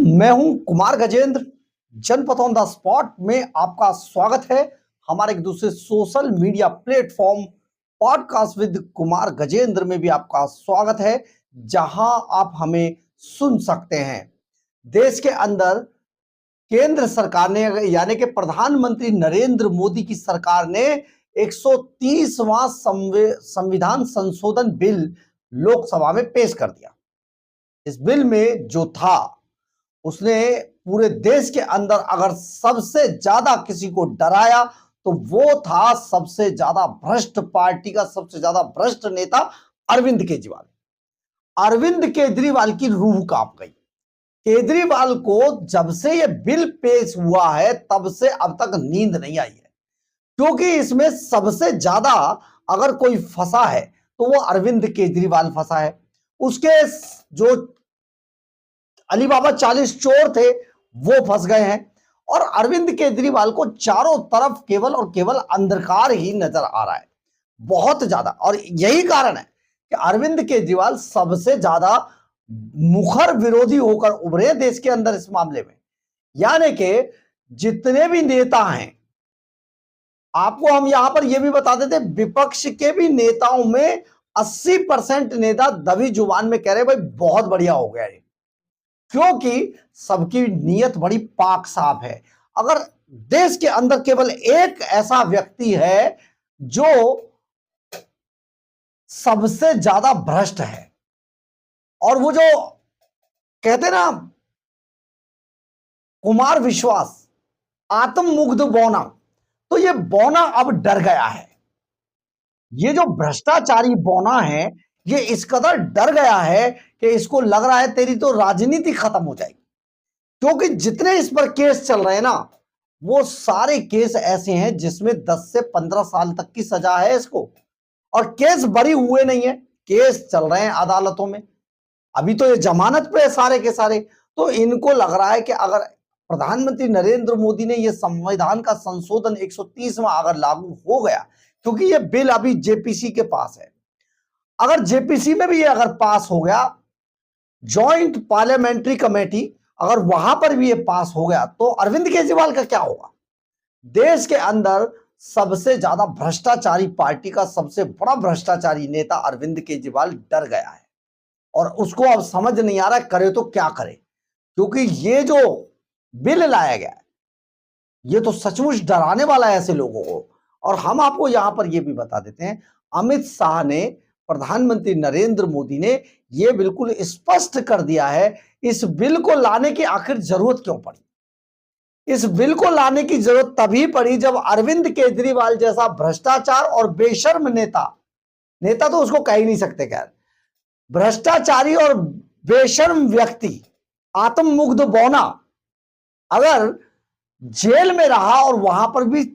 मैं हूं कुमार गजेंद्र। जनपद ऑन द स्पॉट में आपका स्वागत है। हमारे एक दूसरे social media platform podcast with Kumar Gajendra में भी आपका स्वागत है, जहां आप हमें सुन सकते हैं। देश के अंदर केंद्र सरकार ने यानी कि प्रधानमंत्री नरेंद्र मोदी की सरकार ने 130वां संविधान संशोधन बिल लोकसभा में पेश कर दिया। इस बिल में जो था, उसने पूरे देश के अंदर अगर सबसे ज्यादा किसी को डराया तो वो था सबसे ज्यादा भ्रष्ट पार्टी का सबसे ज्यादा भ्रष्ट नेता अरविंद केजरीवाल। अरविंद केजरीवाल की रूह कांप गई। केजरीवाल को जब से ये बिल पेश हुआ है तब से अब तक नींद नहीं आई है, क्योंकि इसमें सबसे ज्यादा अगर कोई फंसा है तो वो अरविंद केजरीवाल फंसा है। उसके जो अली बाबा 40 चोर थे वो फंस गए हैं, और अरविंद केजरीवाल को चारों तरफ केवल और केवल अंधकार ही नजर आ रहा है, बहुत ज्यादा। और यही कारण है कि अरविंद केजरीवाल सबसे ज्यादा मुखर विरोधी होकर उभरे देश के अंदर इस मामले में। यानी कि जितने भी नेता हैं, आपको हम यहां पर यह भी बता देते, विपक्ष के भी नेताओं में 80% नेता दबी जुबान में कह रहे भाई बहुत बढ़िया हो गया ये, क्योंकि सबकी नीयत बड़ी पाक साफ है। अगर देश के अंदर केवल एक ऐसा व्यक्ति है जो सबसे ज्यादा भ्रष्ट है, और वो जो कहते ना कुमार विश्वास, आत्ममुग्ध बौना, तो ये बौना अब डर गया है। ये जो भ्रष्टाचारी बौना है ये इस कदर डर गया है कि इसको लग रहा है तेरी तो राजनीति खत्म हो जाएगी, क्योंकि जितने इस पर केस चल रहे हैं ना, वो सारे केस ऐसे हैं जिसमें 10 से 15 साल तक की सजा है इसको, और केस बरी हुए नहीं है, केस चल रहे हैं अदालतों में। अभी तो ये जमानत पे है सारे के सारे। तो इनको लग रहा है कि अगर प्रधानमंत्री नरेंद्र मोदी ने ये संविधान का संशोधन 130वां अगर लागू हो गया, क्योंकि ये बिल अभी जेपीसी के पास है, अगर जेपीसी में भी ये अगर पास हो गया, जॉइंट पार्लियामेंट्री कमेटी, अगर वहां पर भी ये पास हो गया, तो अरविंद केजरीवाल का क्या होगा। देश के अंदर सबसे ज्यादा भ्रष्टाचारी पार्टी का सबसे बड़ा भ्रष्टाचारी नेता अरविंद केजरीवाल डर गया है, और उसको अब समझ नहीं आ रहा है करे तो क्या करे, क्योंकि ये जो बिल लाया गया है ये तो सचमुच डराने वाला है ऐसे लोगों को। और हम आपको यहां पर यह भी बता देते हैं, अमित शाह ने, प्रधानमंत्री नरेंद्र मोदी ने यह बिल्कुल स्पष्ट कर दिया है इस बिल को लाने की आखिर जरूरत क्यों पड़ी। इस बिल को लाने की जरूरत तभी पड़ी जब अरविंद केजरीवाल जैसा भ्रष्टाचार और बेशर्म नेता, नेता तो उसको कह ही नहीं सकते, खैर भ्रष्टाचारी और बेशर्म व्यक्ति, आत्ममुग्ध बौना, अगर जेल में रहा और वहां पर भी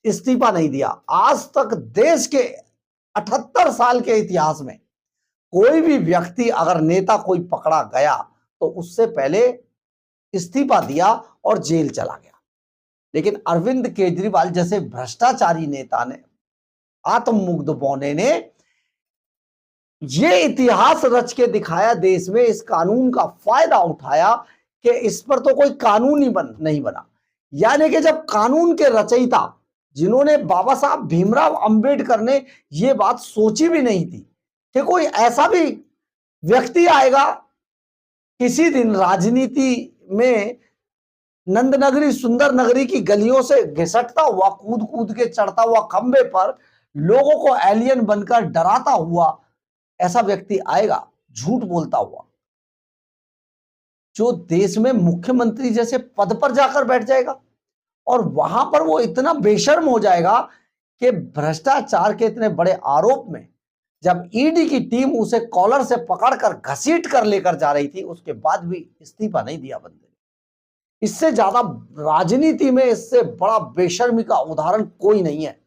इस्तीफा नहीं दिया। आज तक देश के 78 साल के इतिहास में कोई भी व्यक्ति अगर नेता कोई पकड़ा गया तो उससे पहले इस्तीफा दिया और जेल चला गया, लेकिन अरविंद केजरीवाल जैसे भ्रष्टाचारी नेता ने, आत्ममुग्ध बौने ने ये इतिहास रच के दिखाया देश में, इस कानून का फायदा उठाया कि इस पर तो कोई कानून ही नहीं बना। यानी कि जब कानून के रचयिता, जिन्होंने बाबा साहब भीमराव अंबेडकर ने ये बात सोची भी नहीं थी कि कोई ऐसा भी व्यक्ति आएगा किसी दिन राजनीति में, नंदनगरी सुंदर नगरी की गलियों से घिसटता हुआ, कूद कूद के चढ़ता हुआ खंबे पर, लोगों को एलियन बनकर डराता हुआ ऐसा व्यक्ति आएगा, झूठ बोलता हुआ, जो देश में मुख्यमंत्री जैसे पद पर जाकर बैठ जाएगा, और वहां पर वो इतना बेशर्म हो जाएगा कि भ्रष्टाचार के इतने बड़े आरोप में जब ईडी की टीम उसे कॉलर से पकड़कर घसीट कर लेकर जा रही थी, उसके बाद भी इस्तीफा नहीं दिया बंदे ने। इससे ज्यादा राजनीति में इससे बड़ा बेशर्मी का उदाहरण कोई नहीं है।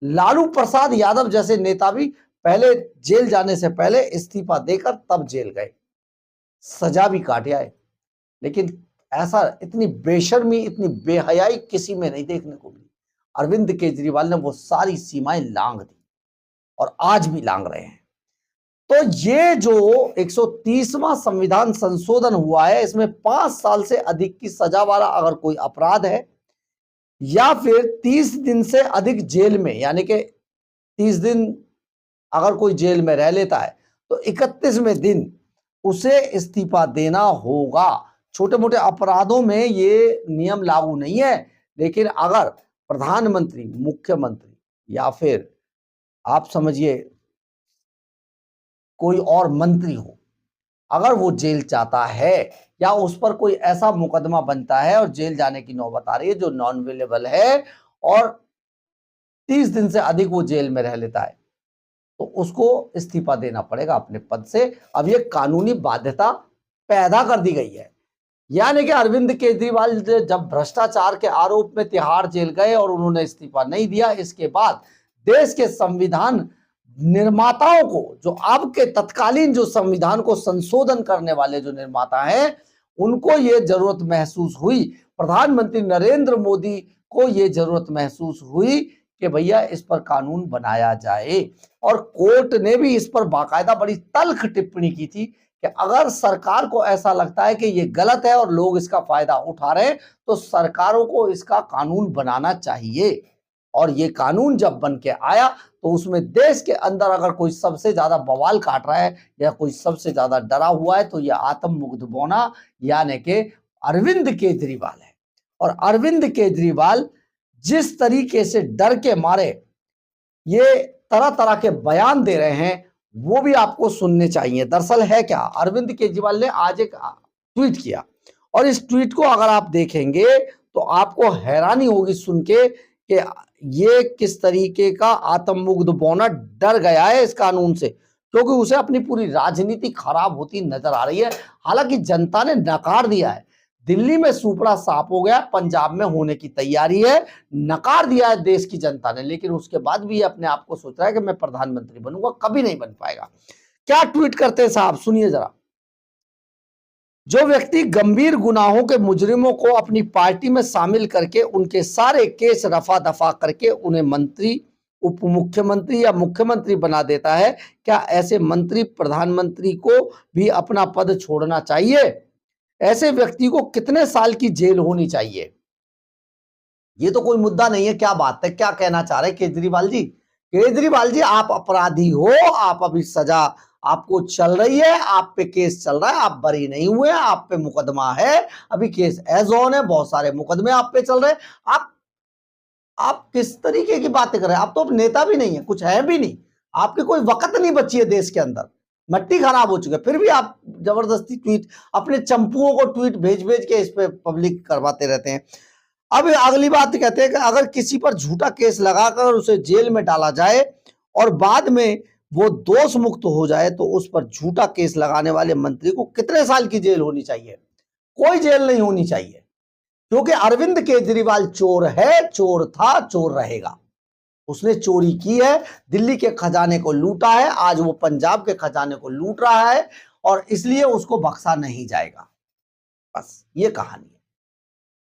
लालू प्रसाद यादव जैसे नेता भी पहले जेल जाने से पहले इस्तीफा देकर तब जेल गए, सजा भी काटे आए, लेकिन ऐसा इतनी बेशर्मी, इतनी बेहयाई किसी में नहीं देखने को मिली। अरविंद केजरीवाल ने वो सारी सीमाएं लांघ दी और आज भी लांघ रहे हैं। तो ये जो 130वां संविधान संशोधन हुआ है, इसमें 5 साल से अधिक की सजा वाला अगर कोई अपराध है या फिर 30 दिन से अधिक जेल में, यानी कि 30 दिन अगर कोई जेल में रह लेता है तो 31वें दिन उसे इस्तीफा देना होगा। छोटे मोटे अपराधों में ये नियम लागू नहीं है, लेकिन अगर प्रधानमंत्री, मुख्यमंत्री या फिर आप समझिए कोई और मंत्री हो, अगर वो जेल जाता है या उस पर कोई ऐसा मुकदमा बनता है और जेल जाने की नौबत आ रही है जो नॉन अवेलेबल है और 30 दिन से अधिक वो जेल में रह लेता है, तो उसको इस्तीफा देना पड़ेगा अपने पद से। अब ये कानूनी बाध्यता पैदा कर दी गई है। यानी कि अरविंद केजरीवाल जब भ्रष्टाचार के आरोप में तिहाड़ जेल गए और उन्होंने इस्तीफा नहीं दिया, इसके बाद देश के संविधान निर्माताओं को, जो आपके तत्कालीन जो संविधान को संशोधन करने वाले जो निर्माता हैं, उनको ये जरूरत महसूस हुई, प्रधानमंत्री नरेंद्र मोदी को ये जरूरत महसूस हुई कि भैया इस पर कानून बनाया जाए। और कोर्ट ने भी इस पर बाकायदा बड़ी तल्ख टिप्पणी की थी कि अगर सरकार को ऐसा लगता है कि ये गलत है और लोग इसका फायदा उठा रहे हैं, तो सरकारों को इसका कानून बनाना चाहिए। और ये कानून जब बन के आया तो उसमें देश के अंदर अगर कोई सबसे ज्यादा बवाल काट रहा है या कोई सबसे ज्यादा डरा हुआ है तो ये आत्म मुग्ध बौना यानी कि अरविंद केजरीवाल है। और अरविंद केजरीवाल जिस तरीके से डर के मारे ये तरह तरह के बयान दे रहे हैं वो भी आपको सुनने चाहिए। दरअसल है क्या, अरविंद केजरीवाल ने आज एक ट्वीट किया और इस ट्वीट को अगर आप देखेंगे तो आपको हैरानी होगी सुन के कि ये किस तरीके का आत्ममुग्ध बौना डर गया है इस कानून से, क्योंकि उसे अपनी पूरी राजनीति खराब होती नजर आ रही है। हालांकि जनता ने नकार दिया है, दिल्ली में सुपड़ा साफ हो गया, पंजाब में होने की तैयारी है, नकार दिया है देश की जनता ने, लेकिन उसके बाद भी ये अपने आप को सोच रहा है कि मैं प्रधानमंत्री बनूंगा। कभी नहीं बन पाएगा। क्या ट्वीट करते हैं साहब, सुनिए जरा। जो व्यक्ति गंभीर गुनाहों के मुजरिमों को अपनी पार्टी में शामिल करके उनके सारे केस रफा दफा करके उन्हें मंत्री, उप मुख्यमंत्री या मुख्यमंत्री बना देता है, क्या ऐसे मंत्री प्रधानमंत्री को भी अपना पद छोड़ना चाहिए? ऐसे व्यक्ति को कितने साल की जेल होनी चाहिए? ये तो कोई मुद्दा नहीं है। क्या बात है, क्या कहना चाह रहे हैं केजरीवाल जी? केजरीवाल जी, आप अपराधी हो, आप अभी सजा आपको चल रही है, आप पे केस चल रहा है, आप बरी नहीं हुए, आप पे मुकदमा है, अभी केस एज ऑन है, बहुत सारे मुकदमे आप पे चल रहे हैं। आप किस तरीके की बातें कर रहे हैं? आप तो अब नेता भी नहीं है, कुछ है भी नहीं, आपकी कोई वक्त नहीं बची है देश के अंदर, मट्टी खराब हो चुकी है, फिर भी आप जबरदस्ती ट्वीट, अपने चंपुओं को ट्वीट भेज भेज के इस पे पब्लिक करवाते रहते हैं। अब अगली बात कहते हैं कि अगर किसी पर झूठा केस लगाकर उसे जेल में डाला जाए और बाद में वो दोष मुक्त हो जाए तो उस पर झूठा केस लगाने वाले मंत्री को कितने साल की जेल होनी चाहिए? कोई जेल नहीं होनी चाहिए, क्योंकि अरविंद केजरीवाल चोर है, चोर था, चोर रहेगा। उसने चोरी की है, दिल्ली के खजाने को लूटा है, आज वो पंजाब के खजाने को लूट रहा है और इसलिए उसको बख्शा नहीं जाएगा। बस ये कहानी है।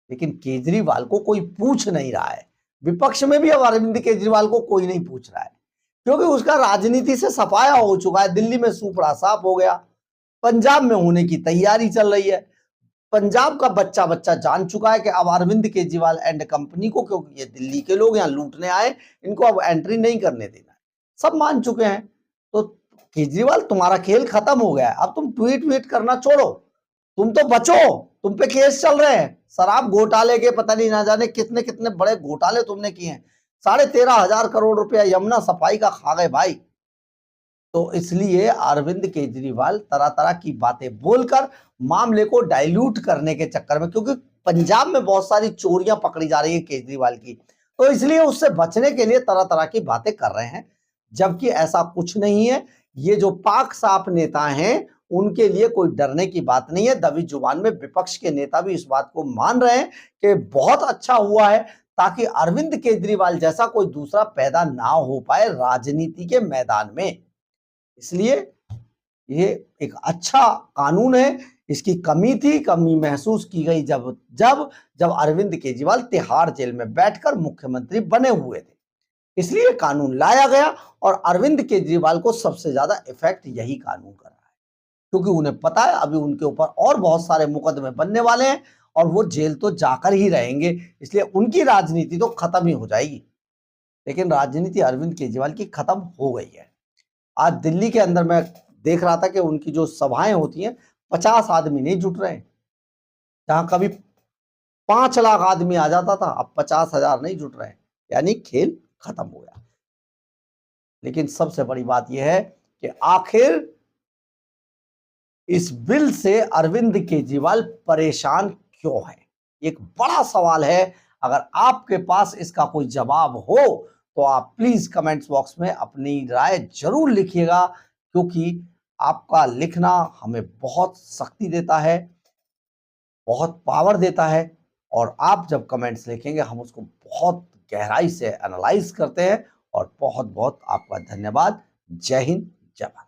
लेकिन केजरीवाल को कोई पूछ नहीं रहा है, विपक्ष में भी अब अरविंद केजरीवाल को कोई नहीं पूछ रहा है, क्योंकि उसका राजनीति से सफाया हो चुका है। दिल्ली में सुपड़ा साफ हो गया, पंजाब में होने की तैयारी चल रही है, पंजाब का बच्चा बच्चा जान चुका है कि अब अरविंद केजरीवाल एंड कंपनी को, क्योंकि ये दिल्ली के लोग यहाँ लूटने आए, इनको अब एंट्री नहीं करने देना है, सब मान चुके हैं। तो केजरीवाल, तुम्हारा खेल खत्म हो गया है, अब तुम ट्वीट व्वीट करना छोड़ो, तुम तो बचो, तुम पे केस चल रहे हैं शराब घोटाले के, पता नहीं ना जाने कितने कितने बड़े घोटाले तुमने किए हैं, 13,500 करोड़ रुपया यमुना सफाई का खा गए भाई। तो इसलिए अरविंद केजरीवाल तरह तरह की बातें बोलकर मामले को डाइल्यूट करने के चक्कर में, क्योंकि पंजाब में बहुत सारी चोरियां पकड़ी जा रही है केजरीवाल की, तो इसलिए उससे बचने के लिए तरह तरह की बातें कर रहे हैं, जबकि ऐसा कुछ नहीं है। ये जो पाक साफ नेता हैं उनके लिए कोई डरने की बात नहीं है। दबी जुबान में विपक्ष के नेता भी इस बात को मान रहे हैं कि बहुत अच्छा हुआ है, ताकि अरविंद केजरीवाल जैसा कोई दूसरा पैदा ना हो पाए राजनीति के मैदान में। इसलिए ये एक अच्छा कानून है। इसकी कमी थी, कमी महसूस की गई जब जब जब अरविंद केजरीवाल तिहाड़ जेल में बैठकर मुख्यमंत्री बने हुए थे। इसलिए कानून लाया गया और अरविंद केजरीवाल को सबसे ज्यादा इफेक्ट यही कानून कर रहा है, क्योंकि उन्हें पता है अभी उनके ऊपर और बहुत सारे मुकदमे बनने वाले हैं और वो जेल तो जाकर ही रहेंगे, इसलिए उनकी राजनीति तो खत्म ही हो जाएगी। लेकिन राजनीति अरविंद केजरीवाल की खत्म हो गई है। आज दिल्ली के अंदर मैं देख रहा था कि उनकी जो सभाएं होती हैं 50 आदमी नहीं जुट रहे हैं। जहां कभी 5 लाख आदमी आ जाता था, अब 50,000 नहीं जुट रहे हैं, यानी खेल खत्म हो गया। लेकिन सबसे बड़ी बात यह है कि आखिर इस बिल से अरविंद केजरीवाल परेशान क्यों है, एक बड़ा सवाल है। अगर आपके पास इसका कोई जवाब हो तो आप प्लीज कमेंट्स बॉक्स में अपनी राय जरूर लिखिएगा, क्योंकि आपका लिखना हमें बहुत शक्ति देता है, बहुत पावर देता है। और आप जब कमेंट्स लिखेंगे हम उसको बहुत गहराई से एनालाइज करते हैं। और बहुत बहुत आपका धन्यवाद। जय हिंद, जय भारत।